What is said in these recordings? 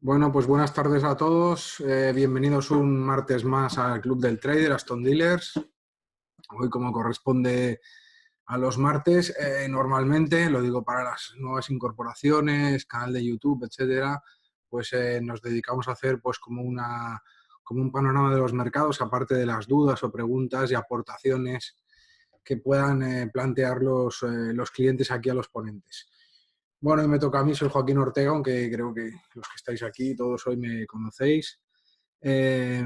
Bueno, pues buenas tardes a todos. Bienvenidos un martes más al Club del Trader, Aston Dealers. Hoy, como corresponde a los martes, normalmente, lo digo para las nuevas incorporaciones, canal de YouTube, etcétera, pues nos dedicamos a hacer pues como un panorama de los mercados, aparte de las dudas o preguntas y aportaciones que puedan plantear los clientes aquí a los ponentes. Bueno, y me toca a mí, soy Joaquín Ortega, aunque creo que los que estáis aquí todos hoy me conocéis. Eh,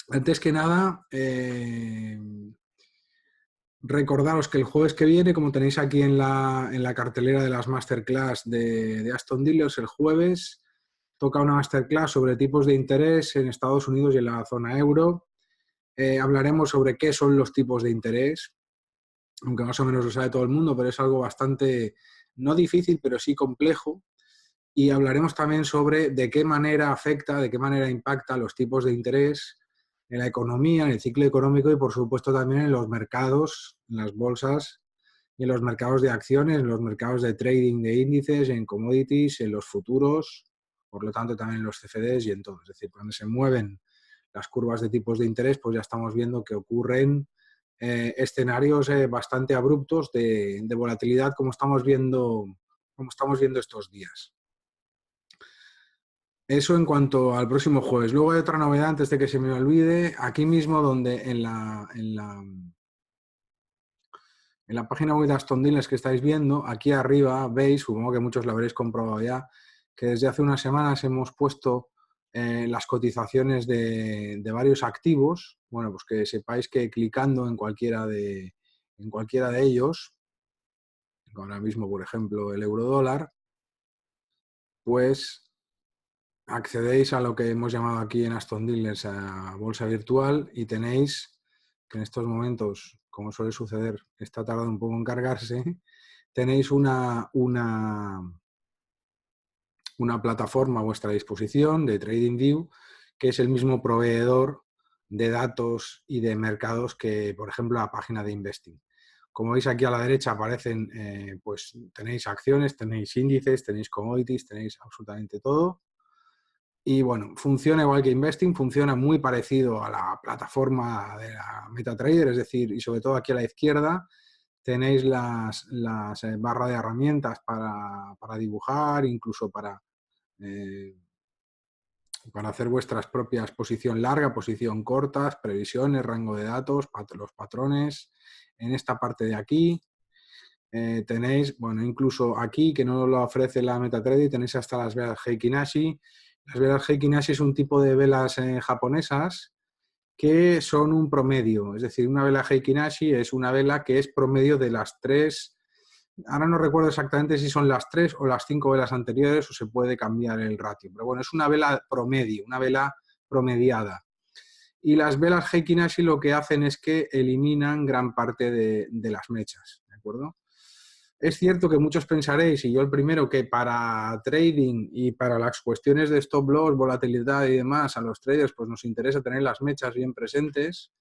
Antes que nada, recordaros que el jueves que viene, como tenéis aquí en la cartelera de las masterclass de Aston Dealers, el jueves toca una masterclass sobre tipos de interés en Estados Unidos y en la zona euro. Hablaremos sobre qué son los tipos de interés, aunque más o menos lo sabe todo el mundo, pero es algo bastante, no difícil, pero sí complejo. Y hablaremos también sobre de qué manera afecta, de qué manera impacta los tipos de interés en la economía, en el ciclo económico y, por supuesto, también en los mercados, en las bolsas y en los mercados de acciones, en los mercados de trading de índices, en commodities, en los futuros, por lo tanto, también en los CFDs y en todo. Es decir, cuando se mueven las curvas de tipos de interés, pues ya estamos viendo que ocurren escenarios bastante abruptos de volatilidad, como estamos viendo estos días. Eso en cuanto al próximo jueves. Luego hay otra novedad antes de que se me olvide. Aquí mismo, donde en la página web de Aston Dealers que estáis viendo, aquí arriba veis, supongo que muchos lo habréis comprobado ya, que desde hace unas semanas hemos puesto las cotizaciones de varios activos. Bueno, pues que sepáis que clicando en cualquiera de ellos, ahora mismo, por ejemplo, el eurodólar, pues accedéis a lo que hemos llamado aquí en Aston Dealers a bolsa virtual y tenéis que en estos momentos, como suele suceder, está tardando un poco en cargarse, tenéis una plataforma a vuestra disposición de TradingView, que es el mismo proveedor de datos y de mercados que, por ejemplo, la página de Investing. Como veis aquí a la derecha aparecen, pues tenéis acciones, tenéis índices, tenéis commodities, tenéis absolutamente todo. Y bueno, funciona igual que Investing, funciona muy parecido a la plataforma de la MetaTrader, es decir, y sobre todo aquí a la izquierda tenéis las barras de herramientas para dibujar, incluso eh, para hacer vuestras propias posición larga, posición cortas, previsiones, rango de datos, los patrones. En esta parte de aquí tenéis, bueno, incluso aquí, que no lo ofrece la MetaTrader, tenéis hasta las velas Heikin Ashi. Las velas Heikin Ashi es un tipo de velas japonesas que son un promedio. Es decir, una vela Heikin Ashi es una vela que es promedio de las tres. Ahora no recuerdo exactamente si son las 3 o las 5 velas anteriores o se puede cambiar el ratio. Pero bueno, es una vela promedio, una vela promediada. Y las velas Heikin Ashi lo que hacen es que eliminan gran parte de las mechas, ¿de acuerdo? Es cierto que muchos pensaréis, y yo el primero, que para trading y para las cuestiones de stop loss, volatilidad y demás, a los traders pues nos interesa tener las mechas bien presentes,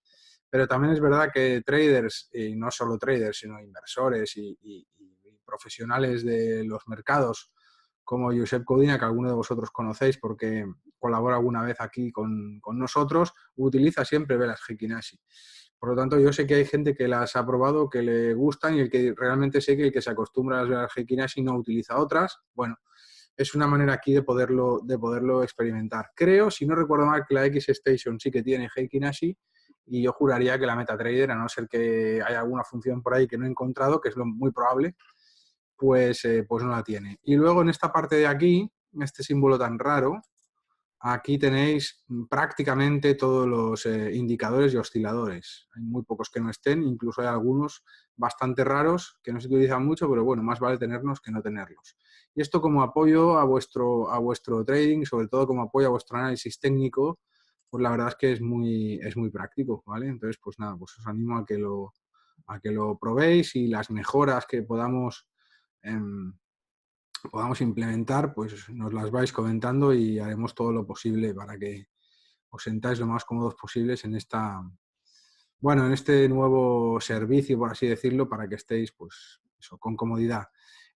pero también es verdad que traders, y no solo traders, sino inversores y profesionales de los mercados, como Josep Codina, que alguno de vosotros conocéis porque colabora alguna vez aquí con nosotros, utiliza siempre velas Heikin Ashi. Por lo tanto, yo sé que hay gente que las ha probado, que le gustan, y el que realmente sé que el que se acostumbra a las velas Heikin Ashi no utiliza otras. Bueno, es una manera aquí de poderlo experimentar. Creo, si no recuerdo mal, que la X-Station sí que tiene Heikin Ashi, y yo juraría que la MetaTrader, a no ser que haya alguna función por ahí que no he encontrado, que es lo muy probable, pues no la tiene. Y luego en esta parte de aquí, este símbolo tan raro, aquí tenéis prácticamente todos los indicadores y osciladores. Hay muy pocos que no estén, incluso hay algunos bastante raros que no se utilizan mucho, pero bueno, más vale tenerlos que no tenerlos. Y esto como apoyo a vuestro trading, sobre todo como apoyo a vuestro análisis técnico, pues la verdad es que es muy práctico, ¿vale? Entonces, pues nada, pues os animo a que lo probéis, y las mejoras que podamos implementar, pues nos las vais comentando y haremos todo lo posible para que os sentáis lo más cómodos posibles en en este nuevo servicio, por así decirlo, para que estéis, pues, eso, con comodidad.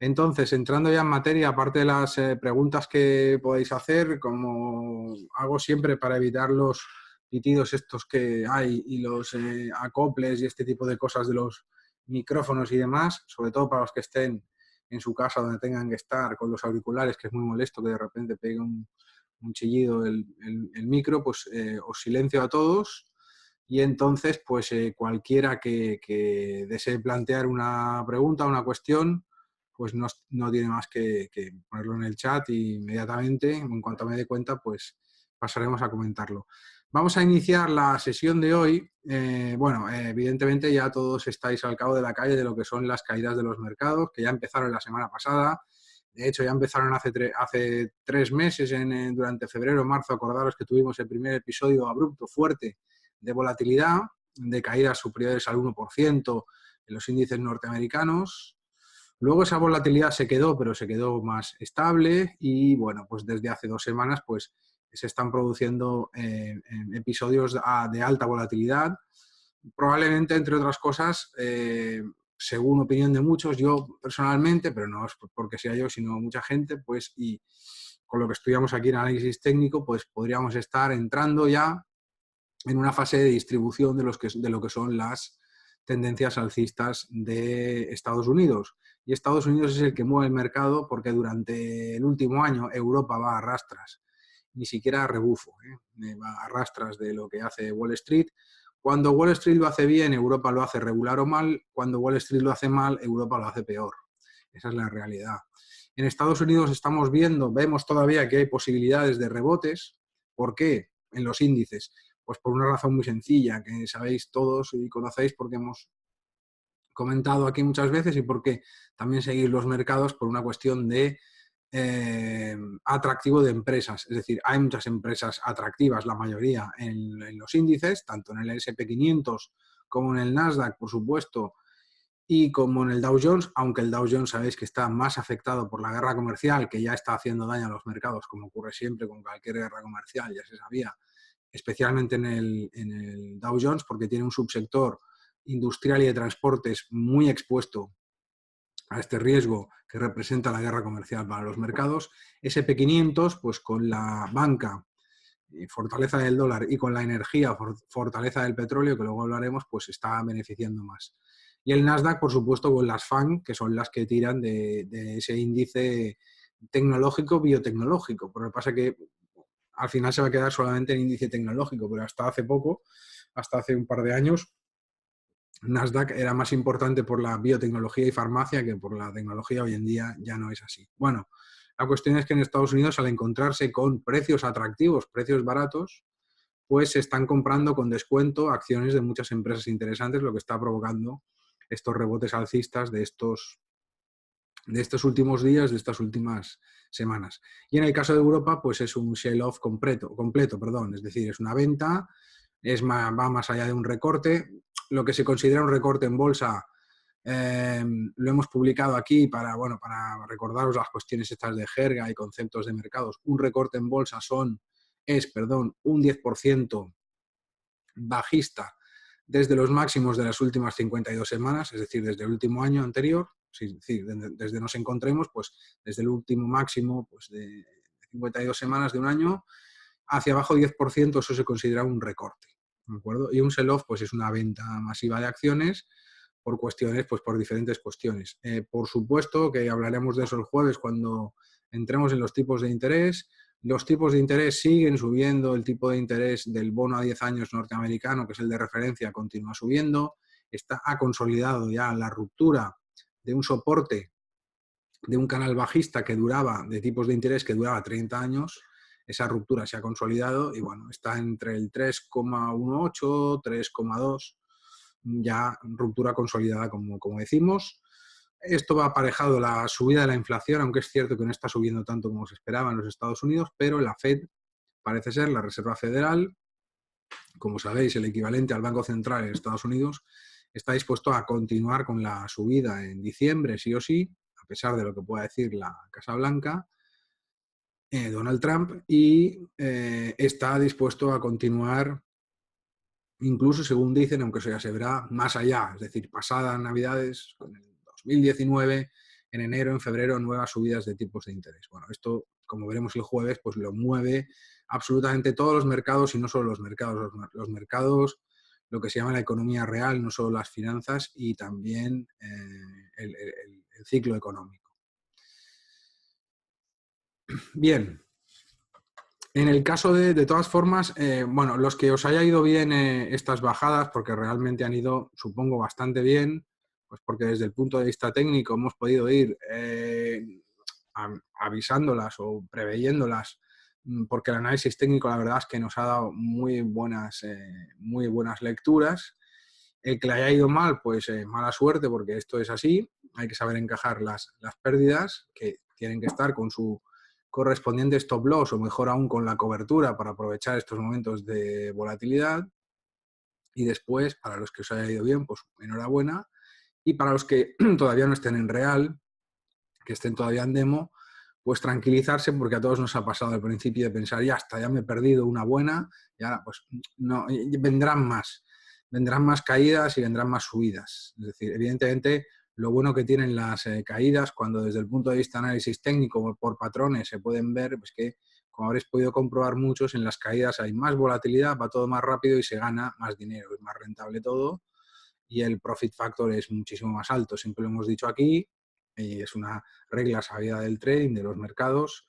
Entonces, entrando ya en materia, aparte de las preguntas que podéis hacer, como hago siempre para evitar los pitidos estos que hay y los acoples y este tipo de cosas de los micrófonos y demás, sobre todo para los que estén en su casa donde tengan que estar con los auriculares, que es muy molesto que de repente pegue un chillido el micro, pues os silencio a todos y entonces pues cualquiera que desee plantear una pregunta, una cuestión, pues no tiene más que ponerlo en el chat y inmediatamente, en cuanto me dé cuenta, pues pasaremos a comentarlo. Vamos a iniciar la sesión de hoy. Evidentemente ya todos estáis al cabo de la calle de lo que son las caídas de los mercados, que ya empezaron la semana pasada. De hecho, ya empezaron hace 3 meses, durante febrero o marzo. Acordaros que tuvimos el primer episodio abrupto, fuerte, de volatilidad, de caídas superiores al 1% en los índices norteamericanos. Luego esa volatilidad se quedó, pero se quedó más estable y bueno, pues desde hace 2 semanas pues se están produciendo episodios de alta volatilidad. Probablemente, entre otras cosas, según opinión de muchos, yo personalmente, pero no es porque sea yo, sino mucha gente, pues y con lo que estudiamos aquí en análisis técnico, pues podríamos estar entrando ya en una fase de distribución de lo que son las tendencias alcistas de Estados Unidos. Y Estados Unidos es el que mueve el mercado porque durante el último año Europa va a rastras, ni siquiera a rebufo, va a rastras de lo que hace Wall Street. Cuando Wall Street lo hace bien, Europa lo hace regular o mal. Cuando Wall Street lo hace mal, Europa lo hace peor. Esa es la realidad. En Estados Unidos vemos todavía que hay posibilidades de rebotes. ¿Por qué? En los índices. Pues por una razón muy sencilla, que sabéis todos y conocéis porque hemos comentado aquí muchas veces y porque también seguís los mercados por una cuestión de atractivo de empresas. Es decir, hay muchas empresas atractivas, la mayoría en los índices, tanto en el S&P 500 como en el Nasdaq, por supuesto, y como en el Dow Jones, aunque el Dow Jones sabéis que está más afectado por la guerra comercial, que ya está haciendo daño a los mercados, como ocurre siempre con cualquier guerra comercial, ya se sabía, especialmente en el Dow Jones, porque tiene un subsector industrial y de transportes muy expuesto a este riesgo que representa la guerra comercial para los mercados. SP 500, pues con la banca, fortaleza del dólar, y con la energía, fortaleza del petróleo, que luego hablaremos, pues está beneficiando más. Y el Nasdaq, por supuesto, con las FANG, que son las que tiran de ese índice tecnológico, biotecnológico. Pero lo que pasa es que al final se va a quedar solamente en índice tecnológico, pero hasta hace poco, hasta hace un par de años, Nasdaq era más importante por la biotecnología y farmacia que por la tecnología. Hoy en día ya no es así. Bueno, la cuestión es que en Estados Unidos, al encontrarse con precios atractivos, precios baratos, pues se están comprando con descuento acciones de muchas empresas interesantes, lo que está provocando estos rebotes alcistas de estos últimos días, de estas últimas semanas. Y en el caso de Europa, pues es un sell-off completo, es decir, es una venta, va más allá de un recorte. Lo que se considera un recorte en bolsa, lo hemos publicado aquí para recordaros las cuestiones estas de jerga y conceptos de mercados. Un recorte en bolsa es un 10% bajista desde los máximos de las últimas 52 semanas, es decir, desde el último año anterior. Es decir, desde nos encontremos, pues desde el último máximo pues, de 52 semanas de un año hacia abajo 10%, eso se considera un recorte, ¿de acuerdo? Y un sell-off pues es una venta masiva de acciones por cuestiones, pues por diferentes cuestiones. Por supuesto que hablaremos de eso el jueves cuando entremos en los tipos de interés. Los tipos de interés siguen subiendo, el tipo de interés del bono a 10 años norteamericano, que es el de referencia, continúa subiendo. Ha consolidado ya la ruptura de un soporte de un canal bajista de tipos de interés que duraba 30 años. Esa ruptura se ha consolidado y bueno, está entre el 3,18, 3,2, ya ruptura consolidada, como decimos. Esto va aparejado la subida de la inflación, aunque es cierto que no está subiendo tanto como se esperaba en los Estados Unidos, pero la Fed, parece ser, la Reserva Federal, como sabéis, el equivalente al Banco Central en Estados Unidos, está dispuesto a continuar con la subida en diciembre, sí o sí, a pesar de lo que pueda decir la Casa Blanca, Donald Trump, y está dispuesto a continuar, incluso según dicen, aunque eso ya se verá más allá, es decir, pasadas Navidades, con el 2019, en enero, en febrero, nuevas subidas de tipos de interés. Bueno, esto, como veremos el jueves, pues lo mueve absolutamente todos los mercados y no solo los mercados. Los mercados, lo que se llama la economía real, no solo las finanzas, y también el ciclo económico. Bien. En el caso de todas formas, bueno, los que os haya ido bien estas bajadas, porque realmente han ido, supongo, bastante bien, pues porque desde el punto de vista técnico hemos podido ir avisándolas o preveyéndolas, porque el análisis técnico la verdad es que nos ha dado muy buenas lecturas. El que le haya ido mal, pues mala suerte, porque esto es así. Hay que saber encajar las pérdidas, que tienen que estar con su correspondiente stop loss, o mejor aún con la cobertura, para aprovechar estos momentos de volatilidad. Y después, para los que os haya ido bien, pues enhorabuena. Y para los que todavía no estén en real, que estén todavía en demo, pues tranquilizarse, porque a todos nos ha pasado al principio de pensar, ya está, ya me he perdido una buena, y ahora pues no, vendrán más caídas y vendrán más subidas. Es decir, evidentemente, lo bueno que tienen las caídas, cuando desde el punto de vista de análisis técnico por patrones se pueden ver, pues que, como habréis podido comprobar muchos, en las caídas hay más volatilidad, va todo más rápido y se gana más dinero, es más rentable todo, y el profit factor es muchísimo más alto. Siempre lo hemos dicho aquí, y es una regla sabida del trading, de los mercados.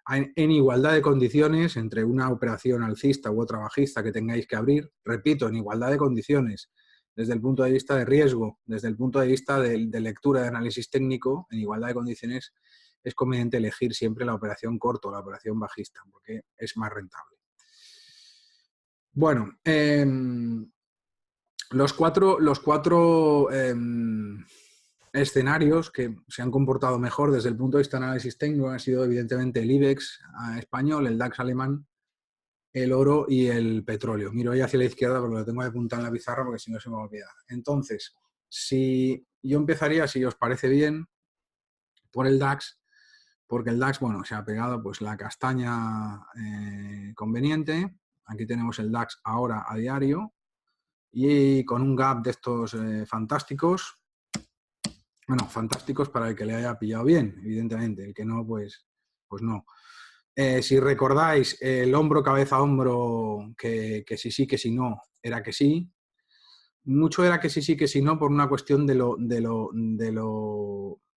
En igualdad de condiciones, entre una operación alcista u otra bajista que tengáis que abrir, repito, en igualdad de condiciones, desde el punto de vista de riesgo, desde el punto de vista de lectura de análisis técnico, en igualdad de condiciones es conveniente elegir siempre la operación corto, la operación bajista, porque es más rentable. Bueno, los cuatro escenarios que se han comportado mejor desde el punto de vista de análisis técnico han sido evidentemente el IBEX español, el DAX alemán, el oro y el petróleo. Miro ahí hacia la izquierda porque lo tengo de punta en la pizarra, porque si no se me va a olvidar. Entonces, si yo empezaría, si os parece bien, por el DAX, porque el DAX, bueno, se ha pegado pues la castaña conveniente. Aquí tenemos el DAX ahora a diario y con un gap de estos fantásticos. Bueno, fantásticos para el que le haya pillado bien, evidentemente. El que no, pues no. Si recordáis, el hombro, cabeza, hombro, que si sí, que si no, era que sí. Mucho era que sí, que si no, por una cuestión de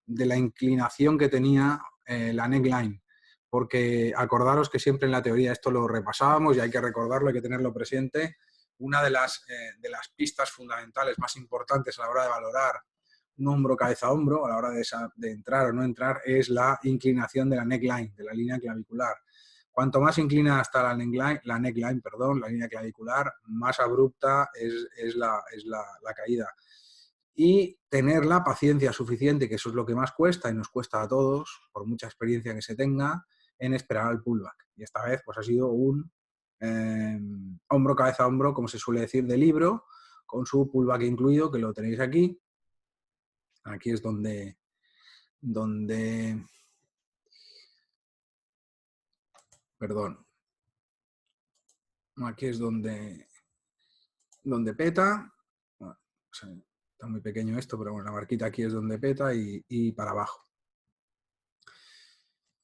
la inclinación que tenía la neckline. Porque acordaros que siempre en la teoría esto lo repasábamos y hay que recordarlo, hay que tenerlo presente. Una de las pistas fundamentales más importantes a la hora de valorar un hombro, cabeza, hombro, a la hora de entrar o no entrar, es la inclinación de la neckline, de la línea clavicular. Cuanto más inclinada está la neckline, la línea clavicular, más abrupta es la caída. Y tener la paciencia suficiente, que eso es lo que más cuesta y nos cuesta a todos, por mucha experiencia que se tenga, en esperar al pullback. Y esta vez pues ha sido un hombro, cabeza, hombro, como se suele decir, de libro, con su pullback incluido, que lo tenéis aquí. Aquí es donde perdón, aquí es donde peta. Bueno, o sea, está muy pequeño esto, pero bueno, la marquita aquí es donde peta y para abajo.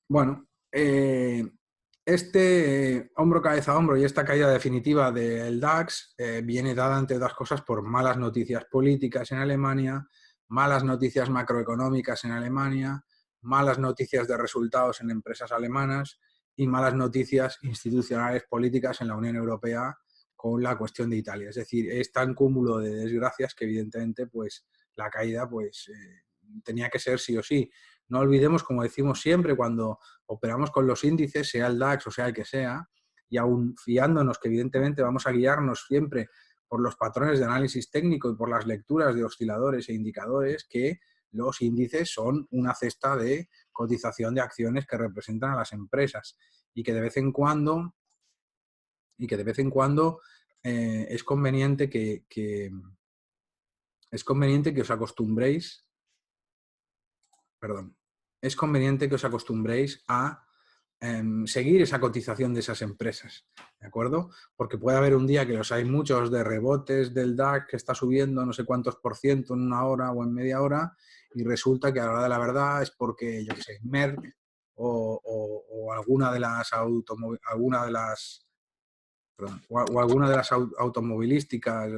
Bueno, este hombro, cabeza, hombro y esta caída definitiva del DAX viene dada, entre otras cosas, por malas noticias políticas en Alemania, malas noticias macroeconómicas en Alemania, malas noticias de resultados en empresas alemanas y malas noticias institucionales políticas en la Unión Europea con la cuestión de Italia. Es decir, es tan cúmulo de desgracias que evidentemente pues, la caída pues, tenía que ser sí o sí. No olvidemos, como decimos siempre, cuando operamos con los índices, sea el DAX o sea el que sea, y aún fiándonos que evidentemente vamos a guiarnos siempre por los patrones de análisis técnico y por las lecturas de osciladores e indicadores, que los índices son una cesta de cotización de acciones que representan a las empresas y que de vez en cuando es conveniente que os acostumbréis, a seguir esa cotización de esas empresas, ¿de acuerdo? Porque puede haber un día que los hay muchos de rebotes del DAX que está subiendo no sé cuántos por ciento en una hora o en media hora y resulta que a la hora de la verdad es porque, yo qué sé, Merck o alguna de las alguna de las automovilísticas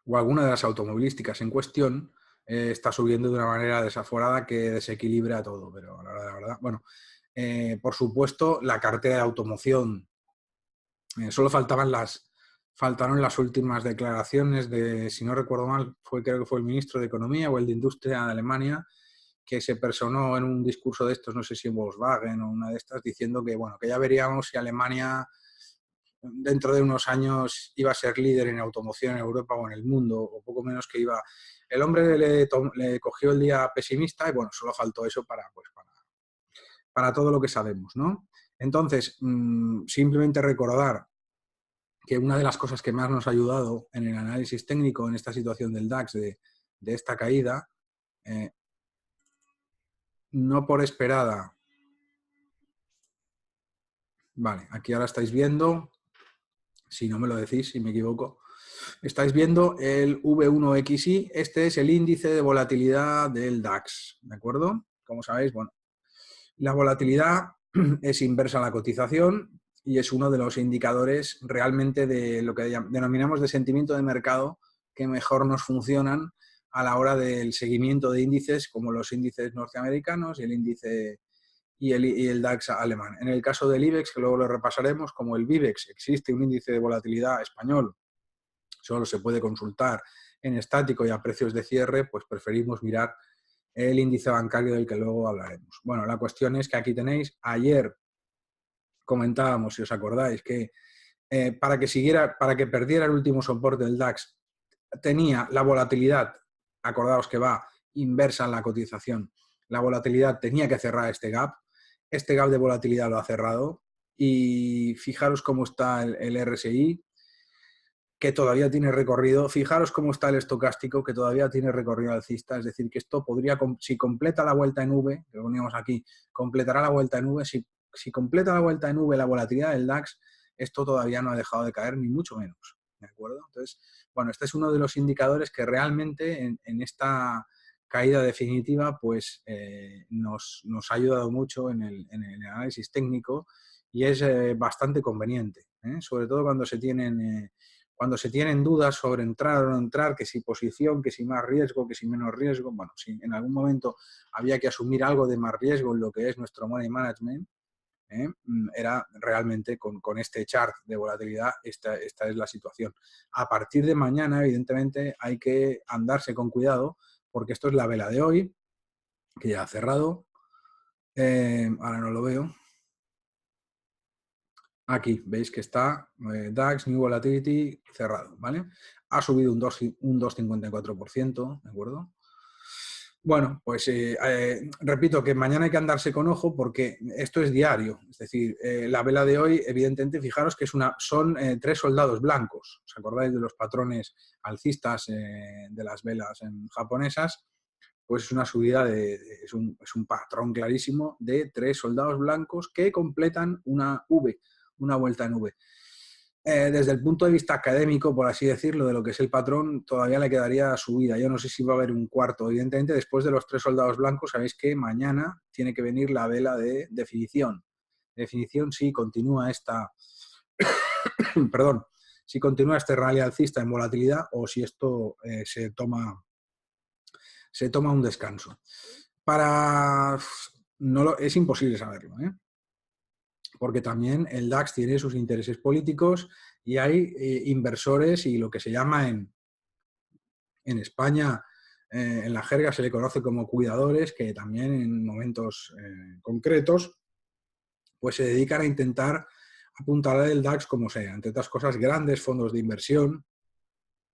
o alguna de las automovilísticas en cuestión está subiendo de una manera desaforada que desequilibra todo. Pero la verdad, bueno, por supuesto, la cartera de automoción, solo faltaron las últimas declaraciones de, si no recuerdo mal, creo que fue el ministro de Economía o el de Industria de Alemania, que se personó en un discurso de estos, no sé si en Volkswagen o una de estas, diciendo que, bueno, que ya veríamos si Alemania dentro de unos años iba a ser líder en automoción en Europa o en el mundo, o poco menos que iba... El hombre le cogió el día pesimista y bueno, solo faltó eso para todo lo que sabemos, ¿no? Entonces, simplemente recordar que una de las cosas que más nos ha ayudado en el análisis técnico en esta situación del DAX, de esta caída, no por esperada... Vale, aquí ahora estáis viendo, si no me lo decís, si me equivoco, estáis viendo el V1XY, este es el índice de volatilidad del DAX, ¿de acuerdo? Como sabéis, bueno, la volatilidad es inversa a la cotización y es uno de los indicadores realmente de lo que denominamos de sentimiento de mercado que mejor nos funcionan a la hora del seguimiento de índices como los índices norteamericanos y el índice y el DAX alemán. En el caso del IBEX, que luego lo repasaremos, como el VIBEX, existe un índice de volatilidad español, solo se puede consultar en estático y a precios de cierre, pues preferimos mirar el índice bancario del que luego hablaremos. Bueno, la cuestión es que aquí tenéis, ayer comentábamos, si os acordáis, que para que perdiera el último soporte del DAX, tenía la volatilidad, acordaos que va inversa en la cotización, la volatilidad tenía que cerrar este gap de volatilidad lo ha cerrado y fijaros cómo está el RSI, que todavía tiene recorrido. Fijaros cómo está el estocástico, que todavía tiene recorrido alcista. Es decir, que esto podría, si completa la vuelta en V, que lo poníamos aquí, completará la vuelta en V. Si completa la vuelta en V la volatilidad del DAX, esto todavía no ha dejado de caer, ni mucho menos. ¿De acuerdo? Entonces, bueno, este es uno de los indicadores que realmente en esta caída definitiva pues nos ha ayudado mucho en el análisis técnico y es bastante conveniente, sobre todo cuando se tienen dudas sobre entrar o no entrar, que si posición, que si más riesgo, que si menos riesgo. Bueno, si en algún momento había que asumir algo de más riesgo en lo que es nuestro money management, era realmente con este chart de volatilidad, esta es la situación. A partir de mañana, evidentemente, hay que andarse con cuidado, porque esto es la vela de hoy, que ya ha cerrado. Ahora no lo veo. Aquí veis que está DAX, New Volatility, cerrado, ¿vale? Ha subido un 2,54%, ¿de acuerdo? Bueno, pues repito que mañana hay que andarse con ojo porque esto es diario. Es decir, la vela de hoy, evidentemente, fijaros que son 3 soldados blancos. ¿Os acordáis de los patrones alcistas de las velas japonesas? Pues es una subida, es un patrón clarísimo de 3 soldados blancos que completan una V, una vuelta en V. Desde el punto de vista académico, por así decirlo, de lo que es el patrón, todavía le quedaría subida. Yo no sé si va a haber un cuarto. Evidentemente, después de los 3 soldados blancos, sabéis que mañana tiene que venir la vela de definición. Definición si continúa perdón, si continúa este rally alcista en volatilidad o si esto se toma un descanso. Es imposible saberlo, porque también el DAX tiene sus intereses políticos y hay inversores y lo que se llama en España, en la jerga se le conoce como cuidadores, que también en momentos concretos pues se dedican a intentar apuntalar el DAX como sea. Entre otras cosas, grandes fondos de inversión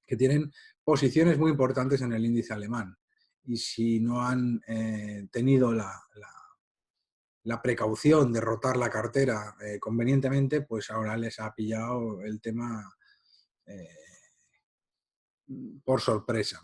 que tienen posiciones muy importantes en el índice alemán. Y si no han tenido la precaución de rotar la cartera convenientemente, pues ahora les ha pillado el tema por sorpresa.